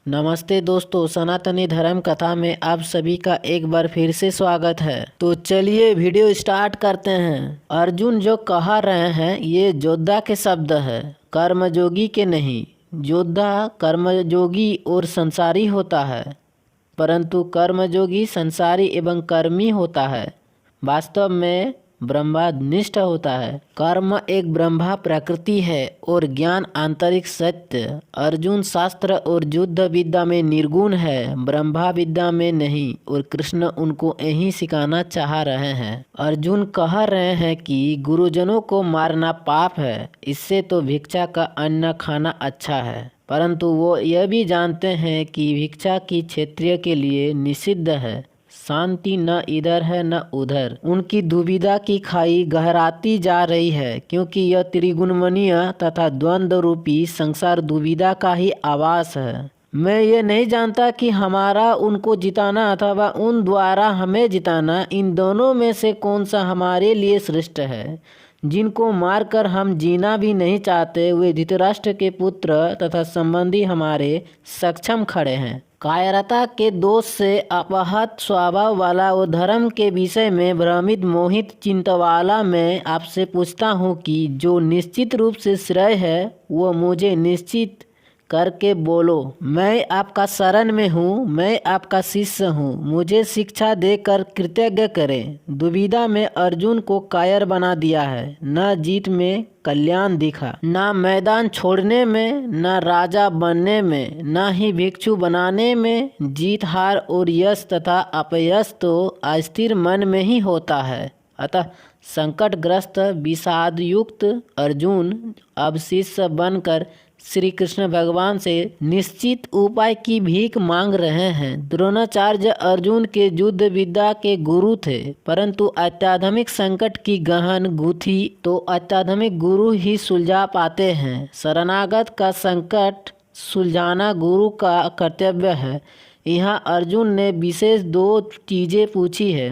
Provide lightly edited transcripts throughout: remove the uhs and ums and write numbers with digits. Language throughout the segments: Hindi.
नमस्ते दोस्तों, सनातनी धर्म कथा में आप सभी का एक बार फिर से स्वागत है। तो चलिए वीडियो स्टार्ट करते हैं। अर्जुन जो कह रहे हैं ये योद्धा के शब्द है, कर्मयोगी के नहीं। योद्धा कर्मयोगी और संसारी होता है, परंतु कर्मयोगी संसारी एवं कर्मी होता है। वास्तव में ब्रह्मनिष्ठ होता है। कर्म एक ब्रह्मा प्रकृति है और ज्ञान आंतरिक सत्य। अर्जुन शास्त्र और युद्ध विद्या में निर्गुण है, ब्रह्मा विद्या में नहीं, और कृष्ण उनको यही सिखाना चाह रहे हैं। अर्जुन कह रहे हैं कि गुरुजनों को मारना पाप है, इससे तो भिक्षा का अन्न खाना अच्छा है। परंतु वो यह भी जानते हैं कि भिक्षा की क्षत्रिय के लिए निषिद्ध है। शांति न इधर है न उधर। उनकी दुविधा की खाई गहराती जा रही है, क्योंकि यह त्रिगुणमनीय तथा द्वंद्व रूपी संसार दुविधा का ही आवास है। मैं ये नहीं जानता कि हमारा उनको जिताना अथवा उन द्वारा हमें जिताना, इन दोनों में से कौन सा हमारे लिए श्रेष्ठ है। जिनको मारकर हम जीना भी नहीं चाहते, वे धृतराष्ट्र के पुत्र तथा संबंधी हमारे सक्षम खड़े हैं। कायरता के दोष से अपहत स्वभाव वाला वो धर्म के विषय में भ्रमित मोहित चिंता वाला मैं आपसे पूछता हूँ कि जो निश्चित रूप से श्रेय है वो मुझे निश्चित करके बोलो। मैं आपका शरण में हूँ, मैं आपका शिष्य हूँ, मुझे शिक्षा देकर कृतज्ञ करें। दुविधा में अर्जुन को कायर बना दिया है। न जीत में कल्याण दिखा, न मैदान छोड़ने में, न राजा बनने में, न ही भिक्षु बनाने में। जीत हार और यश तथा अपयश तो अस्थिर मन में ही होता है। अतः संकटग्रस्त विषाद युक्त अर्जुन अब शिष्य बनकर श्री कृष्ण भगवान से निश्चित उपाय की भीख मांग रहे हैं। द्रोणाचार्य अर्जुन के युद्ध विद्या के गुरु थे, परंतु अत्याधुनिक संकट की गहन गुथी तो अत्याधुनिक गुरु ही सुलझा पाते हैं। शरणागत का संकट सुलझाना गुरु का कर्तव्य है। यहाँ अर्जुन ने विशेष दो चीज़ें पूछी है,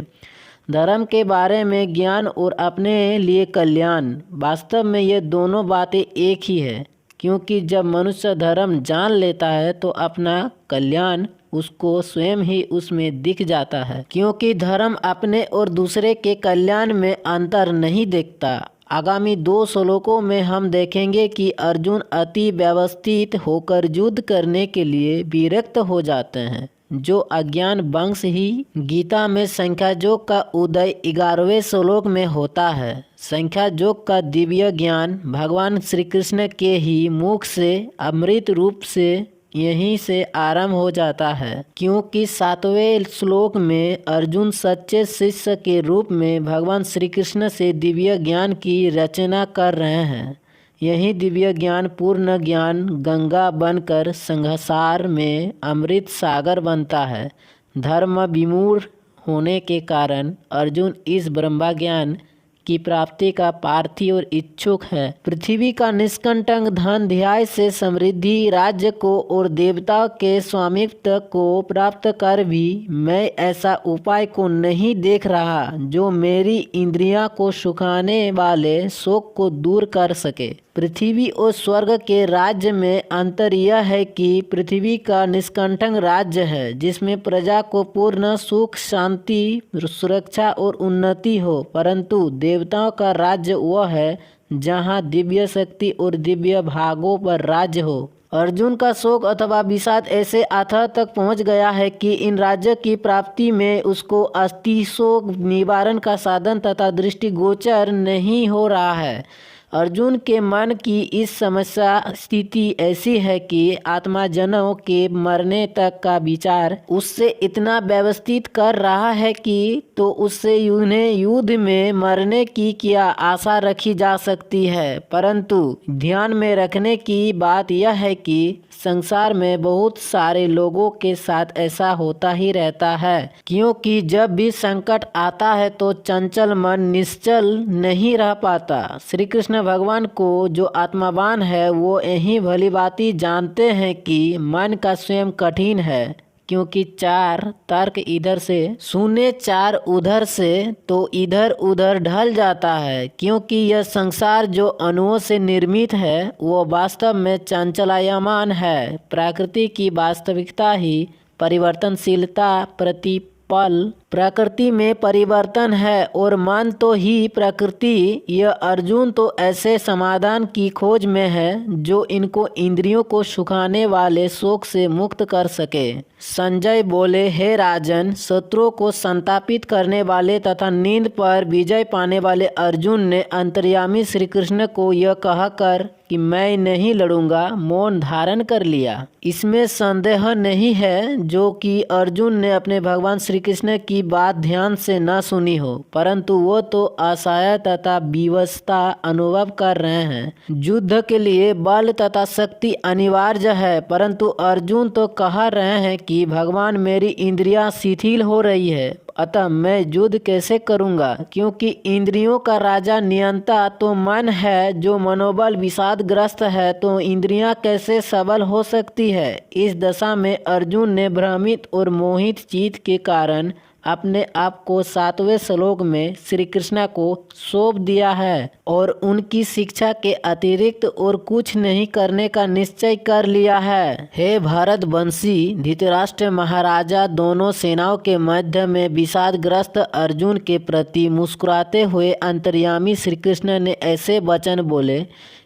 धर्म के बारे में ज्ञान और अपने लिए कल्याण। वास्तव में ये दोनों बातें एक ही है, क्योंकि जब मनुष्य धर्म जान लेता है तो अपना कल्याण उसको स्वयं ही उसमें दिख जाता है, क्योंकि धर्म अपने और दूसरे के कल्याण में अंतर नहीं देखता। आगामी 2 श्लोकों में हम देखेंगे कि अर्जुन अति व्यवस्थित होकर युद्ध करने के लिए विरक्त हो जाते हैं। जो अज्ञान वंश ही गीता में संख्या योग का उदय 11वें श्लोक में होता है। संख्या योग का दिव्य ज्ञान भगवान श्री कृष्ण के ही मुख से अमृत रूप से यहीं से आरंभ हो जाता है, क्योंकि 7वें श्लोक में अर्जुन सच्चे शिष्य के रूप में भगवान श्री कृष्ण से दिव्य ज्ञान की रचना कर रहे हैं। यही दिव्य ज्ञान पूर्ण ज्ञान गंगा बनकर संसार में अमृत सागर बनता है। धर्म विमूढ़ होने के कारण अर्जुन इस ब्रह्म ज्ञान की प्राप्ति का प्रार्थी और इच्छुक है। पृथ्वी का निष्कंटक धन ध्याय से समृद्धि, राज्य को और देवता के स्वामित्व को प्राप्त कर भी मैं ऐसा उपाय को नहीं देख रहा जो मेरी इंद्रियां को सुखाने वाले शोक को दूर कर सके। पृथ्वी और स्वर्ग के राज्य में अंतर यह है कि पृथ्वी का निष्कंटक राज्य है, जिसमें प्रजा को पूर्ण सुख, शांति, सुरक्षा और उन्नति हो, परंतु देवताओं का राज्य वह है जहाँ दिव्य शक्ति और दिव्य भागों पर राज्य हो। अर्जुन का शोक अथवा विषाद ऐसे अथाह तक पहुँच गया है कि इन राज्य की प्राप्ति में उसको अतिशोक निवारण का साधन तथा दृष्टिगोचर नहीं हो रहा है। अर्जुन के मन की इस समस्या स्थिति ऐसी है कि आत्माजनों के मरने तक का विचार उससे इतना व्यवस्थित कर रहा है कि तो उससे उन्हें युद्ध में मरने की क्या आशा रखी जा सकती है। परंतु ध्यान में रखने की बात यह है कि संसार में बहुत सारे लोगों के साथ ऐसा होता ही रहता है, क्योंकि जब भी संकट आता है तो चंचल मन निश्चल नहीं रह पाता। श्री कृष्ण भगवान को जो आत्मावान है वो यही भली भांति जानते हैं कि मन का स्वयं कठिन है, क्योंकि 4 तर्क इधर से, शून्य 4 उधर से, तो इधर उधर ढल जाता है। क्योंकि यह संसार जो अणुओं से निर्मित है वो वास्तव में चंचलायमान है। प्रकृति की वास्तविकता ही परिवर्तनशीलता प्रतिपल प्रकृति में परिवर्तन है और मन तो ही प्रकृति। यह अर्जुन तो ऐसे समाधान की खोज में है जो इनको इंद्रियों को सुखाने वाले शोक से मुक्त कर सके। संजय बोले, हे राजन, शत्रुओं को संतापित करने वाले तथा नींद पर विजय पाने वाले अर्जुन ने अंतर्यामी श्री कृष्ण को यह कहकर कि मैं नहीं लड़ूंगा, मौन धारण कर लिया। इसमें संदेह नहीं है जो कि अर्जुन ने अपने भगवान श्री कृष्ण की बात ध्यान से न सुनी हो, परंतु वो तो असहाय तथा विवशता अनुभव कर रहे हैं। युद्ध के लिए बल तथा शक्ति अनिवार्य है, परंतु अर्जुन तो कह रहे हैं कि भगवान मेरी इंद्रियां शिथिल हो रही है, अतः मैं युद्ध कैसे करूंगा। क्योंकि इंद्रियों का राजा नियंता तो मन है, जो मनोबल विषादग्रस्त है तो इंद्रियां कैसे सबल हो सकती है। इस दशा में अर्जुन ने भ्रमित और मोहित चित्त के कारण अपने आप को 7वें श्लोक में श्री कृष्ण को सौंप दिया है और उनकी शिक्षा के अतिरिक्त और कुछ नहीं करने का निश्चय कर लिया है। हे भारतवंशी धृतराष्ट्र महाराजा, दोनों सेनाओं के मध्य में विषादग्रस्त अर्जुन के प्रति मुस्कुराते हुए अंतर्यामी श्री कृष्ण ने ऐसे वचन बोले।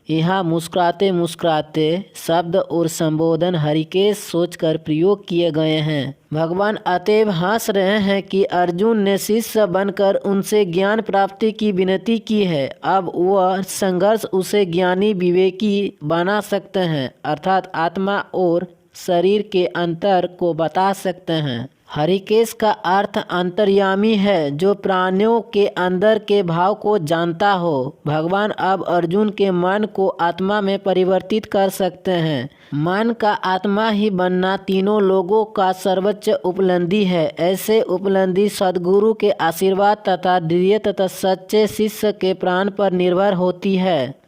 यहाँ मुस्कुराते मुस्कुराते शब्द और संबोधन हरिकेश सोचकर प्रयोग किए गए हैं। भगवान अतएव हंस रहे हैं कि अर्जुन ने शिष्य बनकर उनसे ज्ञान प्राप्ति की विनती की है। अब वह संघर्ष उसे ज्ञानी विवेकी बना सकते हैं, अर्थात आत्मा और शरीर के अंतर को बता सकते हैं। हरिकेश का अर्थ अंतर्यामी है, जो प्राणियों के अंदर के भाव को जानता हो। भगवान अब अर्जुन के मन को आत्मा में परिवर्तित कर सकते हैं। मन का आत्मा ही बनना तीनों लोगों का सर्वोच्च उपलब्धि है। ऐसे उपलब्धि सद्गुरु के आशीर्वाद तथा दृढ़ तथा सच्चे शिष्य के प्राण पर निर्भर होती है।